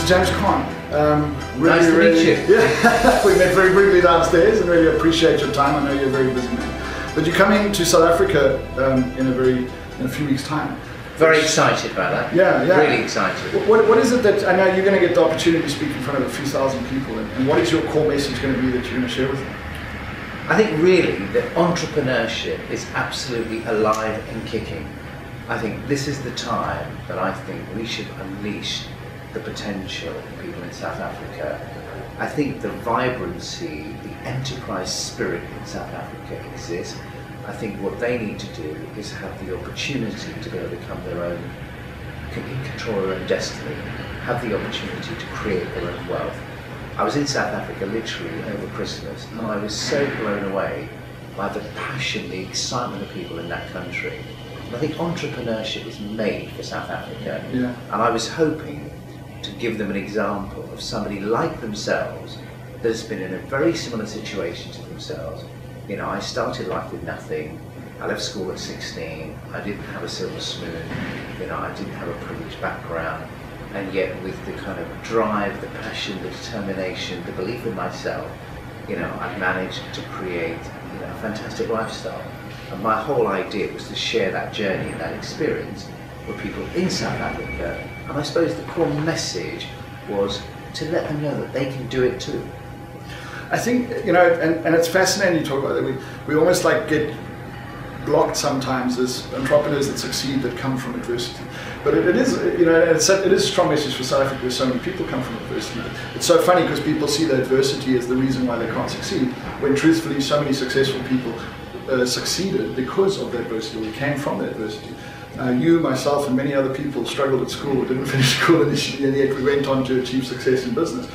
James Caan. Nice to meet you. Yeah, we met very briefly downstairs and really appreciate your time. I know you're a very busy man. But you're coming to South Africa in a few weeks' time. Very excited about that. Yeah. Really excited. What is it that, I know you're going to get the opportunity to speak in front of a few thousand people, and what is your core message going to be that you're going to share with them? I think really that entrepreneurship is absolutely alive and kicking. I think this is the time that I think we should unleash the potential of people in South Africa. I think the vibrancy, the enterprise spirit in South Africa exists. I think what they need to do is have the opportunity to be able to become their own, control their own destiny, have the opportunity to create their own wealth. I was in South Africa literally over Christmas, and I was so blown away by the passion, the excitement of people in that country. And I think entrepreneurship is made for South Africa, and I was hoping to give them an example of somebody like themselves that has been in a very similar situation to themselves. You know, I started life with nothing. I left school at 16. I didn't have a silver spoon. You know, I didn't have a privileged background. And yet with the kind of drive, the passion, the determination, the belief in myself, you know, I've managed to create, you know, a fantastic lifestyle. And my whole idea was to share that journey and that experience with people in South Africa. And I suppose the core message was to let them know that they can do it too. I think, you know, and it's fascinating you talk about that. We almost like get blocked sometimes as entrepreneurs that succeed that come from adversity. But it is, you know, it is a strong message for South Africa where so many people come from adversity. It's so funny because people see the adversity as the reason why they can't succeed, when truthfully so many successful people succeeded because of the adversity, or came from the adversity. You, myself, and many other people struggled at school or didn't finish school initially, and yet we went on to achieve success in business.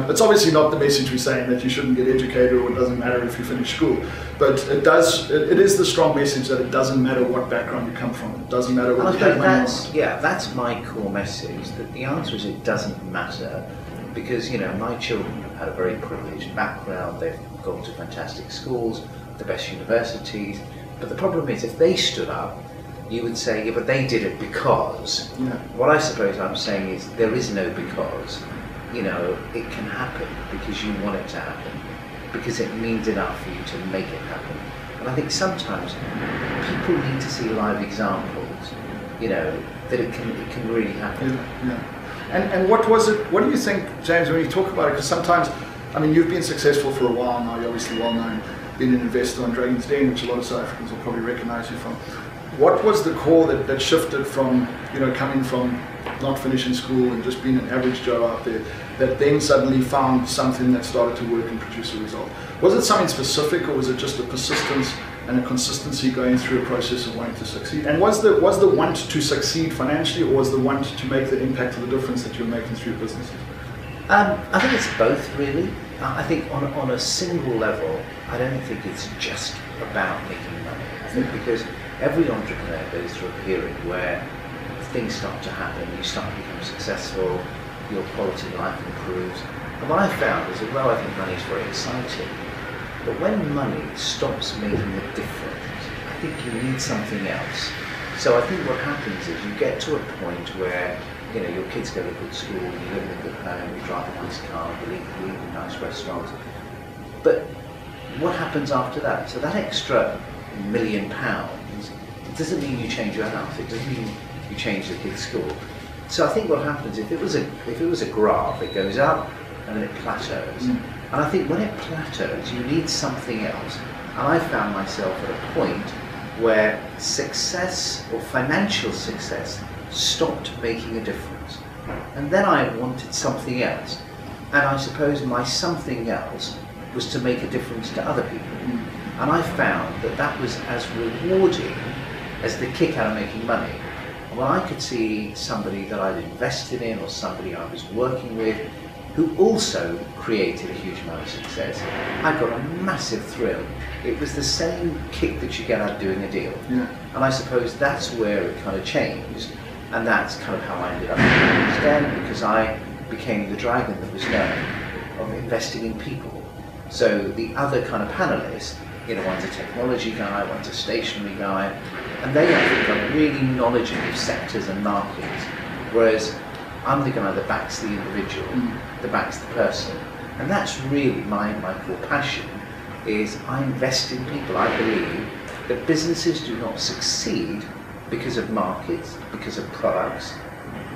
It's obviously not the message we're saying that you shouldn't get educated or it doesn't matter if you finish school, but it is the strong message that it doesn't matter what background you come from, it doesn't matter what you have money on. Yeah, that's my core message, that the answer is it doesn't matter, because, you know, my children have had a very privileged background, they've gone to fantastic schools, the best universities, but the problem is if they stood up, you would say, yeah, but they did it because. Yeah. What I suppose I'm saying is there is no because. You know, it can happen because you want it to happen, because it means enough for you to make it happen. And I think sometimes people need to see live examples, you know, that it can really happen. Yeah. And what was it, what do you think, James, when you talk about it, because sometimes, I mean, you've been successful for a while now, you're obviously well known, been an investor on Dragon's Den, which a lot of South Africans will probably recognize you from. What was the core that shifted from, you know, coming from not finishing school and just being an average Joe out there, that then suddenly found something that started to work and produce a result? Was it something specific, or was it just a persistence and a consistency going through a process of wanting to succeed? And was the want to succeed financially, or was the want to make the impact or the difference that you're making through your businesses? I think it's both, really. I think on a single level, I don't think it's just about making money. I think because every entrepreneur goes through a period where things start to happen, you start to become successful, your quality of life improves. And what I found is that, well, I think money is very exciting, but when money stops making a difference, I think you need something else. So I think what happens is you get to a point where, you know, your kids go to good school, you live in a good home, you drive a nice car, you eat in nice restaurants. But what happens after that? So that extra £1 million, it doesn't mean you change your house, it doesn't mean you change the kids' school. So I think what happens, if it was a graph, it goes up and then it plateaus. And I think when it plateaus, you need something else. And I found myself at a point where success, or financial success, stopped making a difference. And then I wanted something else. And I suppose my something else was to make a difference to other people. And I found that that was as rewarding as the kick out of making money. When I could see somebody that I'd invested in, or somebody I was working with, who also created a huge amount of success, I got a massive thrill. It was the same kick that you get out of doing a deal. Yeah. And I suppose that's where it kind of changed, and that's kind of how I ended up in Dragon's Den, because I became the dragon that was known of investing in people. So the other kind of panelists, you know, one's a technology guy, one's a stationery guy, and they, I think, are really knowledgeable of sectors and markets, whereas I'm the guy that backs the individual, that backs the person. And that's really my core passion, is I invest in people. I believe that businesses do not succeed because of markets, because of products.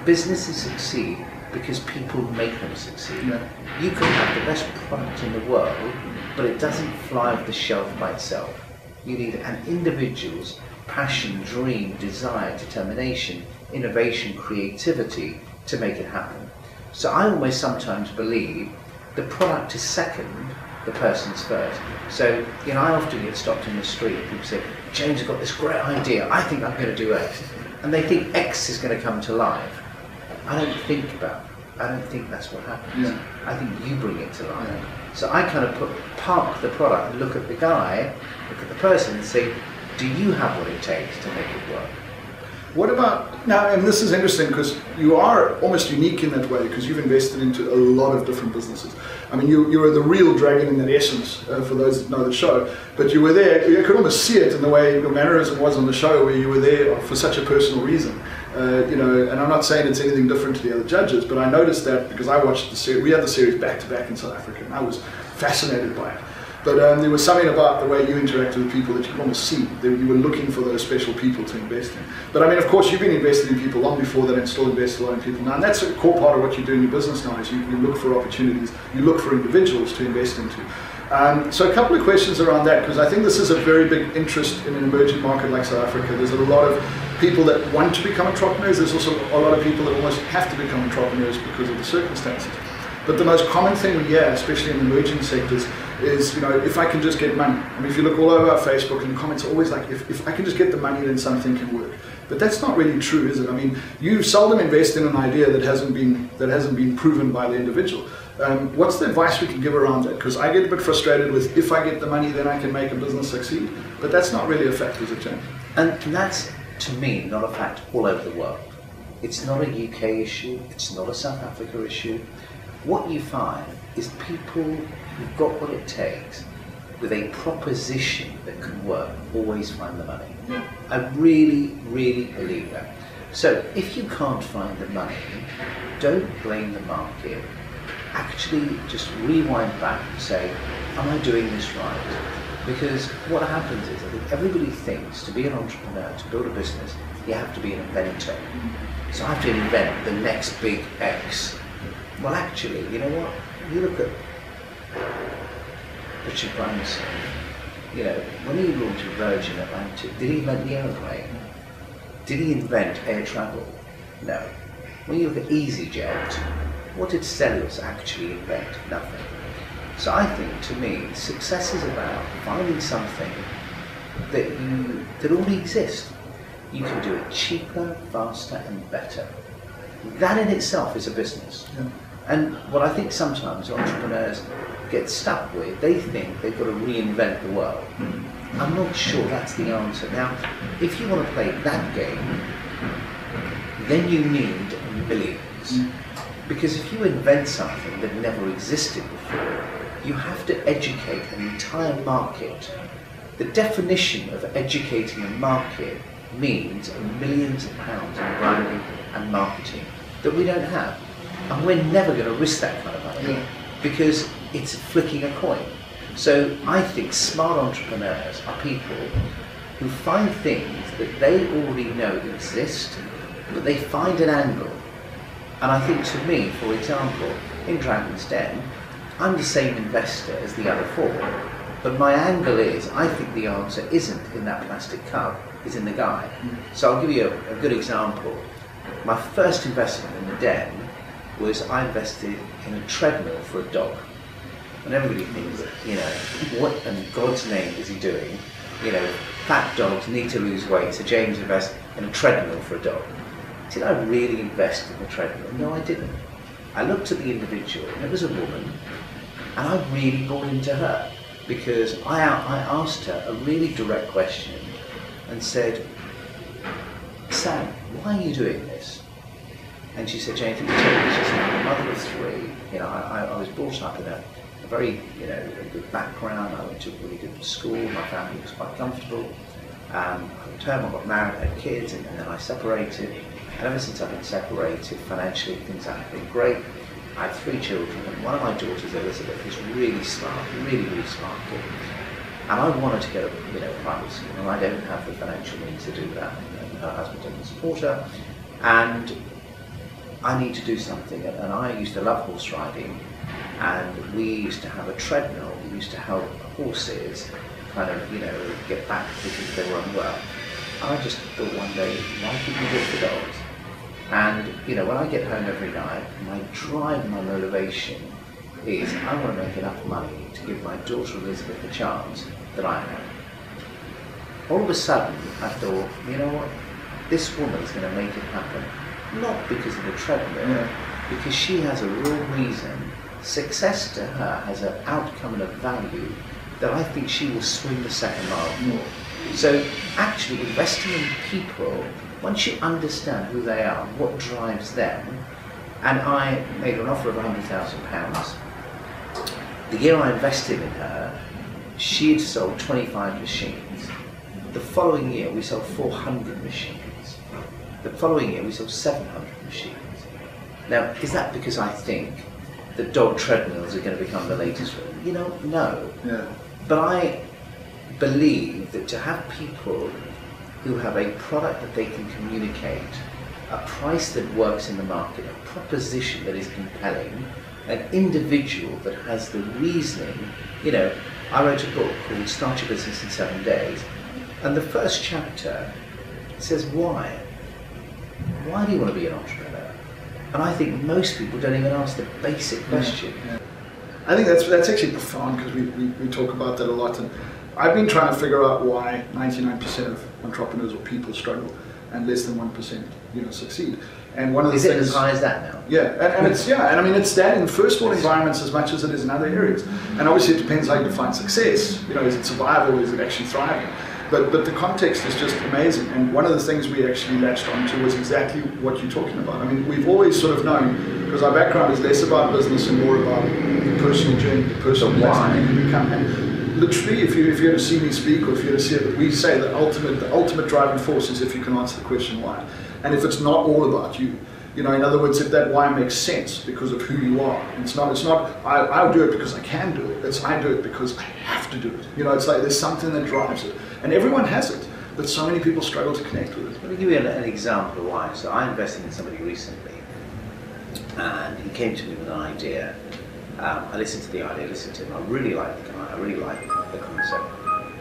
Businesses succeed because people make them succeed. Yeah. You can have the best product in the world, but it doesn't fly off the shelf by itself. You need an individual's passion, dream, desire, determination, innovation, creativity to make it happen. So I almost sometimes believe the product is second, the person's first. So, you know, I often get stopped in the street and people say, James, I've got this great idea, I think I'm going to do X. And they think X is going to come to life. I don't think that's what happens. Yeah. I think you bring it to life. So I kind of park the product and look at the guy, look at the person and say, do you have what it takes to make it work? What about, now, and this is interesting because you are almost unique in that way because you've invested into a lot of different businesses. I mean, you were the real dragon in that essence, for those that know the show, but you were there, you could almost see it in the way your mannerism was on the show, where you were there for such a personal reason. You know, and I'm not saying it's anything different to the other judges, but I noticed that because I watched the series, we had the series back to back in South Africa, and I was fascinated by it. But there was something about the way you interacted with people that you could almost see. You were looking for those special people to invest in. But I mean, of course, you've been investing in people long before that and still invest a lot in people now. And that's a core part of what you do in your business now, is you look for opportunities, you look for individuals to invest into. So a couple of questions around that, because I think this is a very big interest in an emerging market like South Africa. There's a lot of people that want to become entrepreneurs. There's also a lot of people that almost have to become entrepreneurs because of the circumstances. But the most common thing we hear, especially in emerging sectors, is, you know, if I can just get money. I mean, if you look all over our Facebook, and the comments are always like, if I can just get the money, then something can work. But that's not really true, is it? I mean, you seldom invest in an idea that hasn't been proven by the individual. What's the advice we can give around that? Because I get a bit frustrated with, if I get the money, then I can make a business succeed. But that's not really a fact, is it, James? And that's, to me, not a fact all over the world. It's not a UK issue, it's not a South Africa issue. What you find is people who've got what it takes with a proposition that can work always find the money. Yeah. I really, really believe that. So if you can't find the money, don't blame the market. Actually just rewind back and say, am I doing this right? Because what happens is, I think everybody thinks to be an entrepreneur, to build a business, you have to be an inventor. So I have to invent the next big X. Well, actually, you know what? You look at Richard Branson. You know, when he launched Virgin Atlantic, did he invent the aeroplane? Did he invent air travel? No. When you look at EasyJet, what did Celius actually invent? Nothing. So I think, to me, success is about finding something that already exists. You can do it cheaper, faster, and better. That in itself is a business. Yeah. And what I think sometimes entrepreneurs get stuck with, they think they've got to reinvent the world. I'm not sure that's the answer. Now, if you want to play that game, then you need millions. Because if you invent something that never existed before, you have to educate an entire market. The definition of educating a market means millions of pounds in branding and marketing that we don't have. And we're never going to risk that kind of money because it's flicking a coin. So I think smart entrepreneurs are people who find things that they already know exist, but they find an angle. And I think, to me, for example, in Dragon's Den, I'm the same investor as the other four, but my angle is, I think the answer isn't in that plastic cup, it's in the guy. So I'll give you a good example. My first investment in the Den was I invested in a treadmill for a dog. And everybody thinks, you know, what in God's name is he doing? You know, fat dogs need to lose weight, so James invests in a treadmill for a dog. Did I really invest in the treadmill? No, I didn't. I looked at the individual, and it was a woman, and I really bought into her because I asked her a really direct question and said, Sam, why are you doing this? And she said, Jane, I think you told me, she said, I'm a mother of three. You know, I was brought up in a very, you know, a good background. I went to a really good school. My family was quite comfortable. At home, I got married, had kids, and then I separated. And ever since I've been separated, financially things haven't been great. I have 3 children, and one of my daughters, Elizabeth, is really smart, really smart kid. And I wanted to go, private school, and I don't have the financial means to do that. And her husband doesn't support her, and I need to do something. And I used to love horse riding, and we used to have a treadmill. We used to help horses kind of, get back because they were unwell. And I just thought one day, why couldn't we do it for dogs? And when I get home every night, my drive, my motivation is I want to make enough money to give my daughter Elizabeth the chance that I have. All of a sudden, I thought, you know what, this woman is going to make it happen. Not because of the treadmill, because she has a real reason. Success to her has an outcome and a value that I think she will swing the second mile for. So actually investing in people, once you understand who they are, what drives them, and I made an offer of £100,000. The year I invested in her, she had sold 25 machines. The following year we sold 400 machines. The following year we sold 700 machines. Now, is that because I think the dog treadmills are going to become the latest? No. Yeah. But I believe that to have people who have a product that they can communicate, a price that works in the market, a proposition that is compelling, an individual that has the reasoning. I wrote a book called Start Your Business in 7 Days, and the first chapter says why. Why do you want to be an entrepreneur? And I think most people don't even ask the basic question. Yeah. I think that's actually profound, because we talk about that a lot, and I've been trying to figure out why 99% of entrepreneurs or people struggle and less than 1% succeed. And one of the things, things, as high as that now? Yeah, and it's it's that in first world environments as much as it is in other areas. And obviously it depends how you define success. Is it survival, or is it actually thriving? But the context is just amazing. And one of the things we actually latched onto was exactly what you're talking about. We've always sort of known, because our background is less about business and more about the personal journey, the personal why you become. And literally, if you were to see me speak, or if you were to see it, we say the ultimate driving force is if you can answer the question why. And if it's not all about you. In other words, if that why makes sense because of who you are. It's not I'll do it because I can do it. It's I do it because I have to do it. It's like there's something that drives it. And everyone has it, but so many people struggle to connect with it. Let me give you an example of why. So I invested in somebody recently, and he came to me with an idea. I listened to the idea, listened to him. I really like the guy, I really like the concept.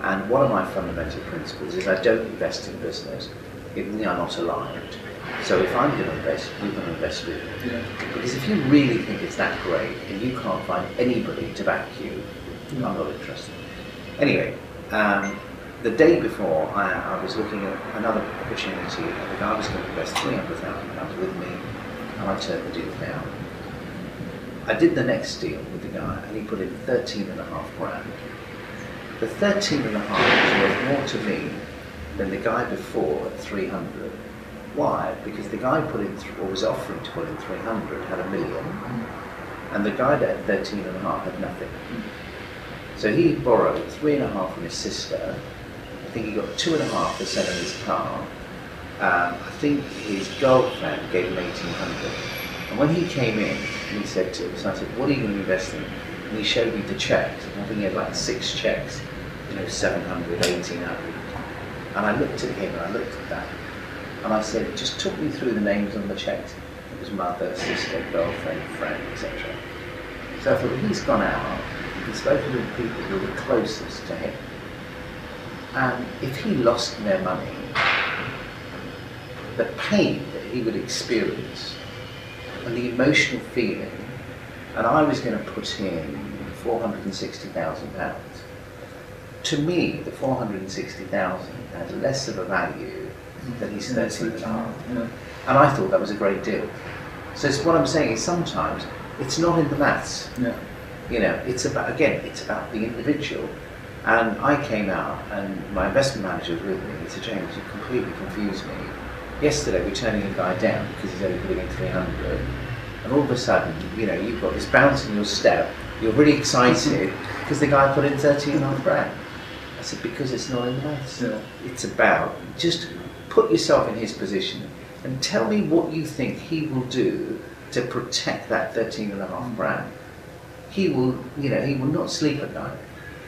And one of my fundamental principles is I don't invest in business if we are not aligned. So if I'm going to invest, you're going to invest with me. Yeah. Because if you really think it's that great and you can't find anybody to back you, I'm not interested. Anyway, the day before I was looking at another opportunity. The guy was going to invest £300,000 with me, and I turned the deal down. I did the next deal with the guy, and he put in 13.5 grand. The 13.5 was worth more to me than the guy before at 300. Why? Because the guy put in, or was offering to put in 300, had $1 million, and the guy that had 13.5 had nothing. So he borrowed 3.5 from his sister. I think he got 2.5 for selling his car. I think his girlfriend gave him 1,800. And when he came in, he said to us, I said, "What are you going to invest in?" And he showed me the checks. I think he had like 6 checks, 700, 1,800. And I looked at him and I looked at that. And I said, "Just talk me through the names on the checks." It was mother, sister, girlfriend, friend, etc. So I thought, he's gone out, he's spoken to the people who were closest to him. And if he lost their money, the pain that he would experience and the emotional feeling, and I was going to put in £460,000. To me, the 460,000 has less of a value than his 13.5. And I thought that was a great deal. So what I'm saying is sometimes it's not in the maths. It's about, again, it's about the individual. And I came out and my investment manager was with me. He said, "James, you completely confused me. Yesterday we're turning a guy down because he's only putting in 300. And all of a sudden, you've got this bounce in your step. You're really excited because the guy put in 13.5 grand. I said, because it's not in the maths. Yeah. It's about, just put yourself in his position and tell me what you think he will do to protect that 13.5 grand. He will, he will not sleep at night,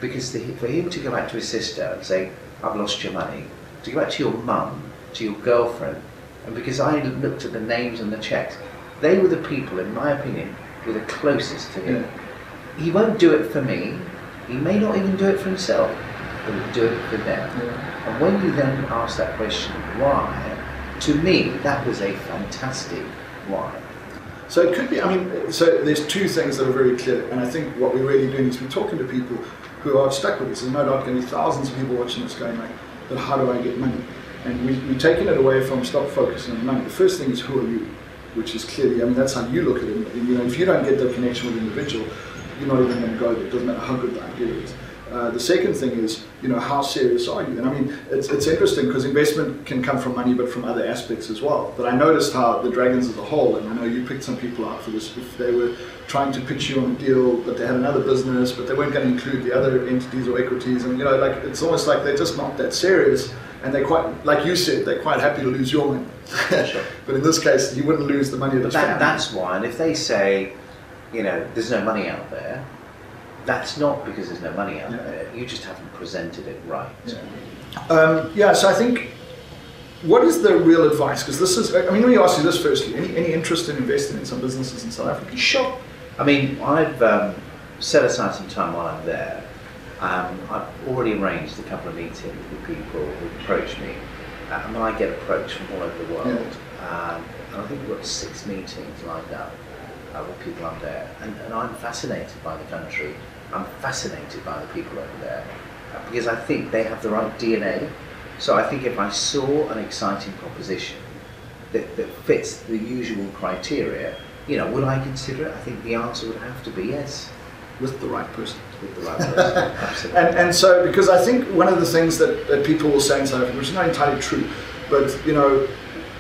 because for him to go back to his sister and say, I've lost your money, to go back to your mum, to your girlfriend, and because I looked at the names and the checks, they were the people, in my opinion, who were the closest to him. Yeah. He won't do it for me, he may not even do it for himself, but he'll do it for them. Yeah. And when you then ask that question, why, to me, that was a fantastic why. So it could be, so there's two things that are very clear, and I think what we're really doing is we're talking to people who are stuck with this. There's no doubt going to be thousands of people watching this going like, but how do I get money? And we're taking it away from stop focusing on money. The first thing is, who are you? Which is clearly, that's how you look at it. If you don't get the connection with the individual, you're not even going to go there. It doesn't matter how good the idea is. The second thing is, how serious are you? And it's interesting because investment can come from money, but from other aspects as well. But I noticed how the Dragons as a whole, and I know you picked some people out for this, if they were trying to pitch you on a deal, but they had another business, but they weren't going to include the other entities or equities, and it's almost like they're just not that serious, and they're quite, like you said, they're quite happy to lose your money. Sure. But in this case, you wouldn't lose the money of the family. That's why, and if they say, there's no money out there, that's not because there's no money out there. You just haven't presented it right. Yeah. So I think, what is the real advice? Because this is, let me ask you this firstly. Any interest in investing in some businesses in South Africa? Sure. I've set aside some time while I'm there. I've already arranged a couple of meetings with people who approach me. I get approached from all over the world. And I think we've got 6 meetings lined up with people up there. And I'm fascinated by the country. I'm fascinated by the people over there because I think they have the right DNA. So I think if I saw an exciting proposition that fits the usual criteria, would I consider it? I think the answer would have to be yes. With the right person. With the right person, absolutely. And so, because I think one of the things that people will say in South Africa, which is not entirely true, but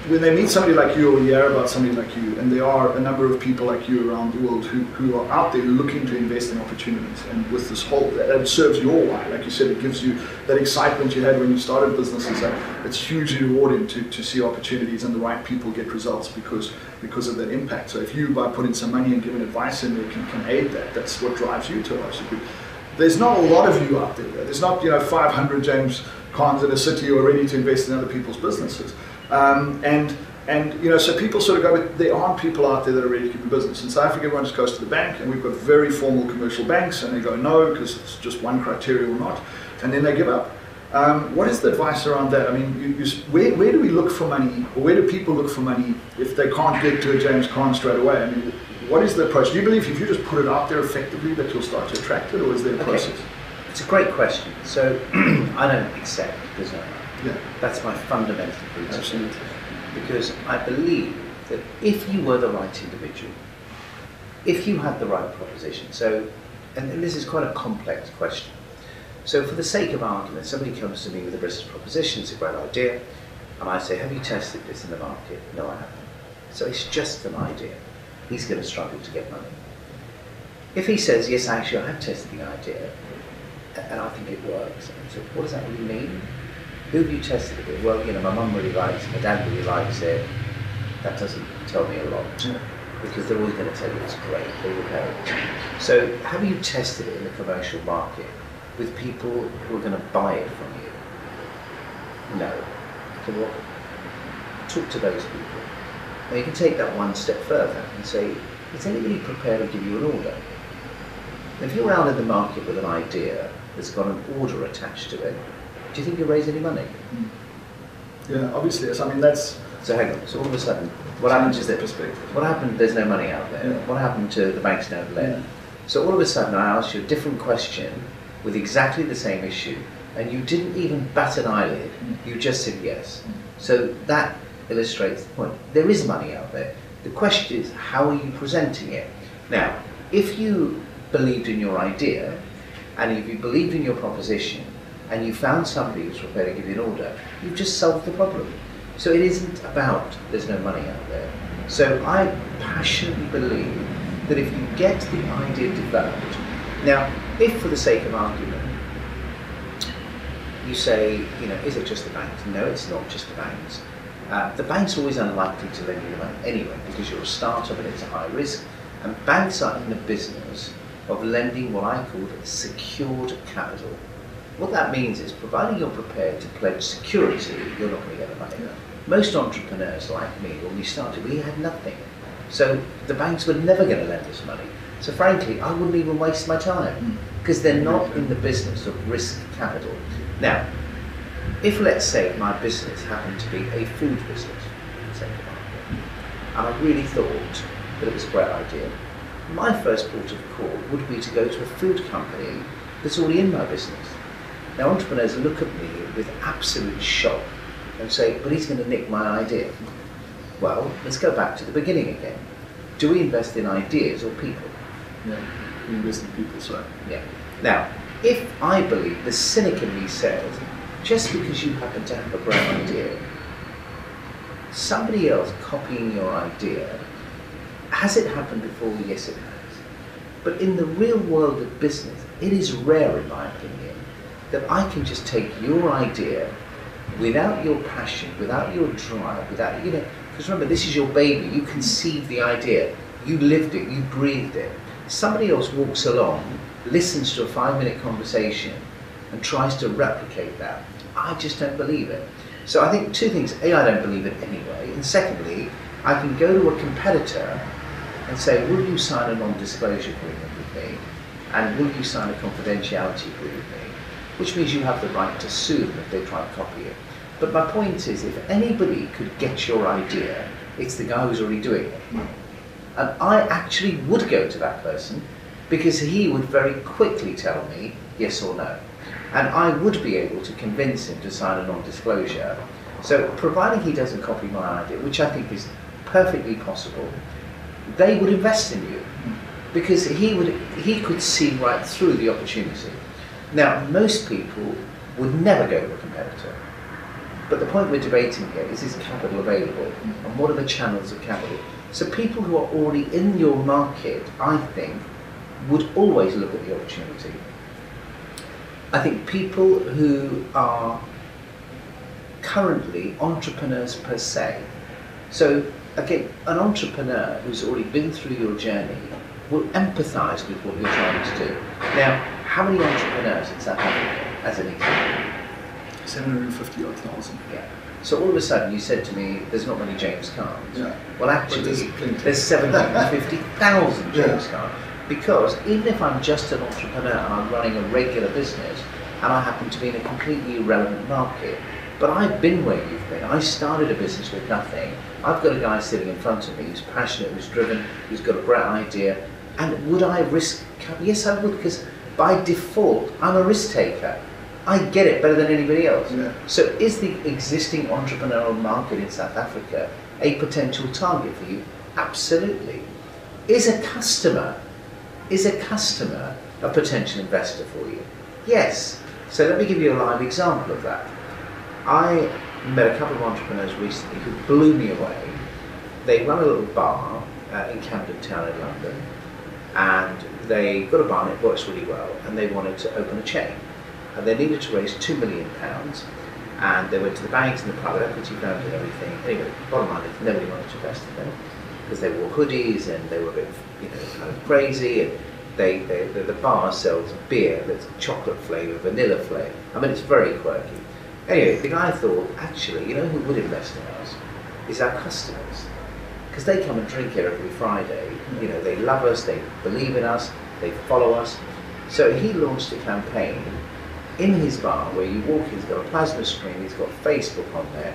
when they meet somebody like you or hear about somebody like you, and there are a number of people like you around the world who are out there looking to invest in opportunities, and with this whole, that serves your why, like you said, it gives you that excitement you had when you started businesses. It's hugely rewarding to see opportunities and the right people get results because of that impact. So if you, by putting some money and giving advice in there, can aid that, that's what drives you to a large degree. There's not a lot of you out there. There's not 500 James Caans in a city who are ready to invest in other people's businesses. So people sort of go, but there aren't people out there that are ready to keep a business. In South Africa, everyone just goes to the bank, and we've got very formal commercial banks, and they go no, because it's just one criteria or not, and then they give up. What is the advice around that? Where do we look for money, or where do people look for money if they can't get to a James Caan straight away? What is the approach? Do you believe if you just put it out there effectively that you'll start to attract it, or is there a process? It's a great question. So I don't accept there's no money. Yeah. That's my fundamental principle. Absolutely. Because I believe that if you were the right individual, if you had the right proposition, and this is quite a complex question. So for the sake of argument, somebody comes to me with a business proposition, it's a great idea, and I say, have you tested this in the market? No, I haven't. So it's just an idea. He's going to struggle to get money. If he says, yes, actually I have tested the idea, and I think it works, and so what does that really mean? Who have you tested it with? Well, my mum really likes it, my dad really likes it. That doesn't tell me a lot, because they're always going to tell you it's great, they will pay. So have you tested it in the commercial market with people who are going to buy it from you? No. So what? Talk to those people. Now you can take that one step further and say, is anybody prepared to give you an order? If you're out in the market with an idea that's got an order attached to it, do you think you'll raise any money? Yeah, obviously, yes. That's... So hang on, so all of a sudden, what happens is that, what happened, there's no money out there. Yeah. What happened to the banks don't lend? Yeah. So all of a sudden I asked you a different question with exactly the same issue, and you didn't even bat an eyelid, you just said yes. So that illustrates the point. There is money out there. The question is, how are you presenting it? Now, if you believed in your idea, and if you believed in your proposition, and you found somebody who's prepared to give you an order, you've just solved the problem. So it isn't about there's no money out there. So I passionately believe that if you get the idea developed, now if for the sake of argument, you say, is it just the banks? No, it's not just the banks. The bank's always unlikely to lend you the money anyway, because you're a startup and it's a high risk. And banks are in the business of lending what I call secured capital. What that means is, providing you're prepared to pledge security, you're not going to get the money. Most entrepreneurs like me, when we started, we had nothing. So the banks were never going to lend us money. So frankly, I wouldn't even waste my time, because they're not in the business of risk capital. Now, if let's say my business happened to be a food business, and I really thought that it was a great idea, my first port of call would be to go to a food company that's already in my business. Now, entrepreneurs look at me with absolute shock and say, but he's going to nick my idea. Well, let's go back to the beginning again. Do we invest in ideas or people? Yeah, we invest in people, so. Yeah. Now, if I believe, the cynic in me says, just because you happen to have a great idea, somebody else copying your idea, has it happened before? Yes, it has. But in the real world of business, it is rare, in my opinion, that I can just take your idea without your passion, without your drive, without, because remember, this is your baby. You conceived the idea, you lived it, you breathed it. Somebody else walks along, listens to a 5-minute conversation and tries to replicate that. I just don't believe it. So I think two things. A, I don't believe it anyway. And secondly, I can go to a competitor and say, will you sign a non-disclosure agreement with me? And will you sign a confidentiality agreement with me? Which means you have the right to sue them if they try and copy it. But my point is, if anybody could get your idea, it's the guy who's already doing it. And I actually would go to that person, because he would very quickly tell me yes or no. And I would be able to convince him to sign a non-disclosure. So providing he doesn't copy my idea, which I think is perfectly possible, they would invest in you, because he could see right through the opportunity. Now, most people would never go to a competitor. But the point we're debating here is capital available? And what are the channels of capital? So people who are already in your market, I think, would always look at the opportunity. I think people who are currently entrepreneurs per se, so again, an entrepreneur who's already been through your journey will empathise with what you're trying to do. Now, how many entrepreneurs in South Africa, as an example? 750,000. Yeah. So all of a sudden you said to me, there's not many James Caans. Yeah. Well, actually, there's 750,000 James Caan. Because even if I'm just an entrepreneur and I'm running a regular business, and I happen to be in a completely irrelevant market, but I've been where you've been. I started a business with nothing. I've got a guy sitting in front of me who's passionate, who's driven, who's got a great idea. And would I risk? Yes, I would, because by default, I'm a risk taker. I get it better than anybody else. Yeah. So is the existing entrepreneurial market in South Africa a potential target for you? Absolutely. Is a customer a potential investor for you? Yes. So let me give you a live example of that. I met a couple of entrepreneurs recently who blew me away. They run a little bar in Camden Town in London, and they got a bar and it works really well, and they wanted to open a chain. And they needed to raise £2 million, and they went to the banks and the private equity firms and everything. Anyway, bottom line is nobody wanted to invest in them, because they wore hoodies and they were a bit, kind of crazy. And the bar sells beer that's chocolate flavour, vanilla flavour. I mean, it's very quirky. Anyway, the guy thought, actually, who would invest in us is our customers, because they come and drink here every Friday. They love us, they believe in us, they follow us. So he launched a campaign in his bar where you walk in, he's got a plasma screen, he's got Facebook on there,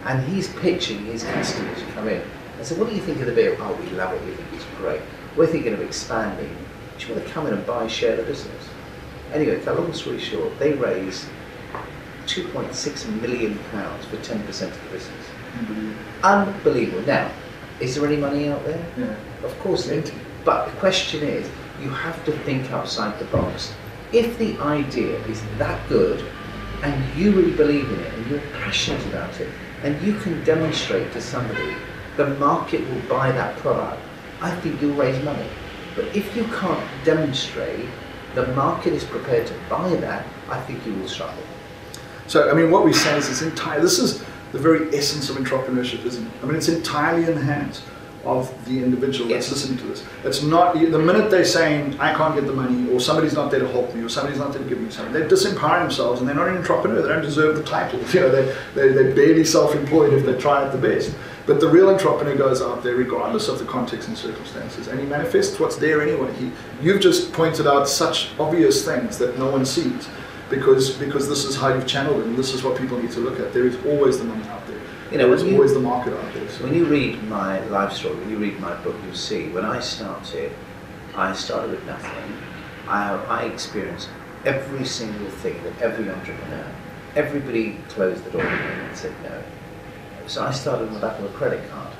and he's pitching his customers who come in. I said, what do you think of the beer? Oh, we love it, we think it's great. We're thinking of expanding. Do you want to come in and buy, share the business? Anyway, cut long story short, they raised £2.6 million for 10% of the business. Unbelievable. Now, is there any money out there? Yeah. Of course there is. But the question is, you have to think outside the box. If the idea is that good, and you really believe in it, and you're passionate about it, and you can demonstrate to somebody the market will buy that product, I think you'll raise money. But if you can't demonstrate the market is prepared to buy that, I think you will struggle. So, I mean, what we say is this is the very essence of entrepreneurship, isn't it? I mean, it's entirely in the hands of the individual that's listening to this. It's not, the minute they're saying, I can't get the money, or somebody's not there to help me, or somebody's not there to give me something, they disempower themselves, and they're not an entrepreneur. They don't deserve the title. You know, they're barely self-employed if they try at the best. But the real entrepreneur goes out there regardless of the context and circumstances, and he manifests what's there anyway. You've just pointed out such obvious things that no one sees, because this is how you've channeled it, and this is what people need to look at. There is always the money out there. You know, there's always the market out there. So. When you read my life story, when you read my book, you'll see when I started with nothing. I experienced every single thing that every entrepreneur, everybody closed the door on me and said no. So I started on the back of a credit card,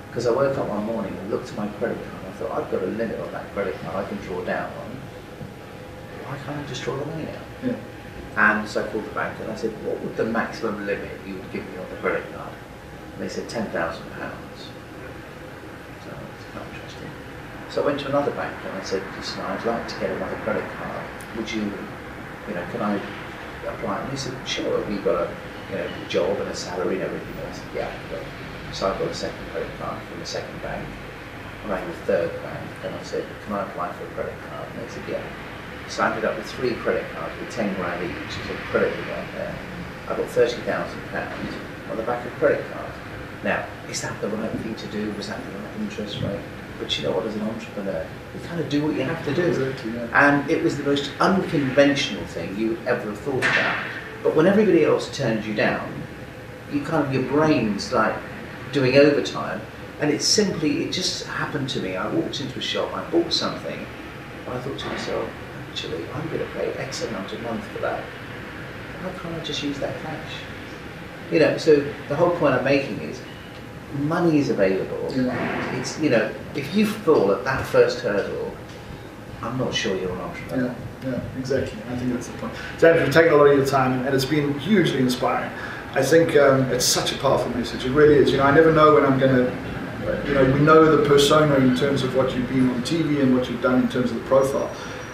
because I woke up one morning and looked at my credit card and I thought, I've got a limit on that credit card I can draw down on. Why can't I just draw the money out? Yeah. And so I called the bank and I said, what would the maximum limit you would give me on the credit card? And they said £10,000. So it's quite interesting. So I went to another bank and I said, listen, I'd like to get another credit card. Would you, can I apply? And they said, sure, have you got a job and a salary and everything? And I said, yeah. So I got a second credit card from the second bank. I rang the third bank and I said, can I apply for a credit card? And they said, yeah. So I ended up with 3 credit cards with 10 grand each. There's a credit right there. I got £30,000 on the back of a credit card. Now, is that the right thing to do? Was that the right interest rate? But you know what, as an entrepreneur, you kind of do what you have to do. Exactly, yeah. And it was the most unconventional thing you would ever have thought about. But when everybody else turned you down, you kind of, your brain's like doing overtime. And it just happened to me. I walked into a shop, I bought something, and I thought to myself, actually, I'm going to pay X amount a month for that. Why can't I just use that cash? So the whole point I'm making is, money is available. Yeah. It's, if you fall at that first hurdle, I'm not sure you're an entrepreneur. Yeah, exactly. I think that's the point. Dan, you've taken a lot of your time, and it's been hugely inspiring. I think it's such a powerful message. It really is. I never know when I'm going to, we know the persona in terms of what you've been on TV and what you've done in terms of the profile.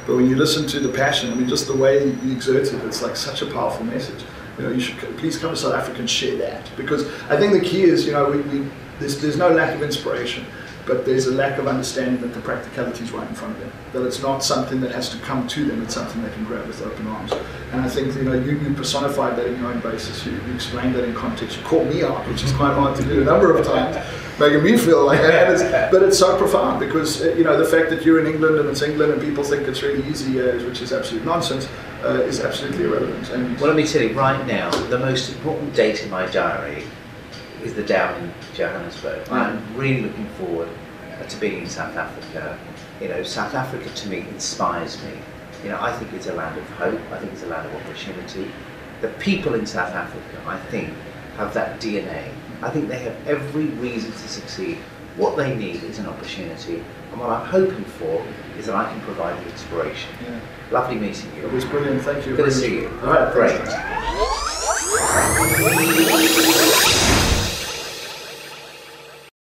But when you listen to the passion, I mean, just the way you exert it, it's like such a powerful message. You should please come to South Africa and share that, because I think the key is, there's no lack of inspiration, but there's a lack of understanding that the practicality is right in front of them. That it's not something that has to come to them; it's something they can grab with open arms. And I think you personified that in your own basis. You explained that in context. You called me out, which is quite hard to do a number of times, making me feel like that. But it's so profound, because the fact that you're in England and it's England and people think it's really easy, which is absolute nonsense, is absolutely irrelevant. And well, let me tell you right now, the most important date in my diary is the Down in Johannesburg. I'm really looking forward to being in South Africa. South Africa to me inspires me. I think it's a land of hope. I think it's a land of opportunity. The people in South Africa, I think, have that DNA. I think they have every reason to succeed. What they need is an opportunity, and what I'm hoping for is that I can provide the inspiration. Yeah. Lovely meeting you. It was brilliant. Thank you. Good to see you. All right, great.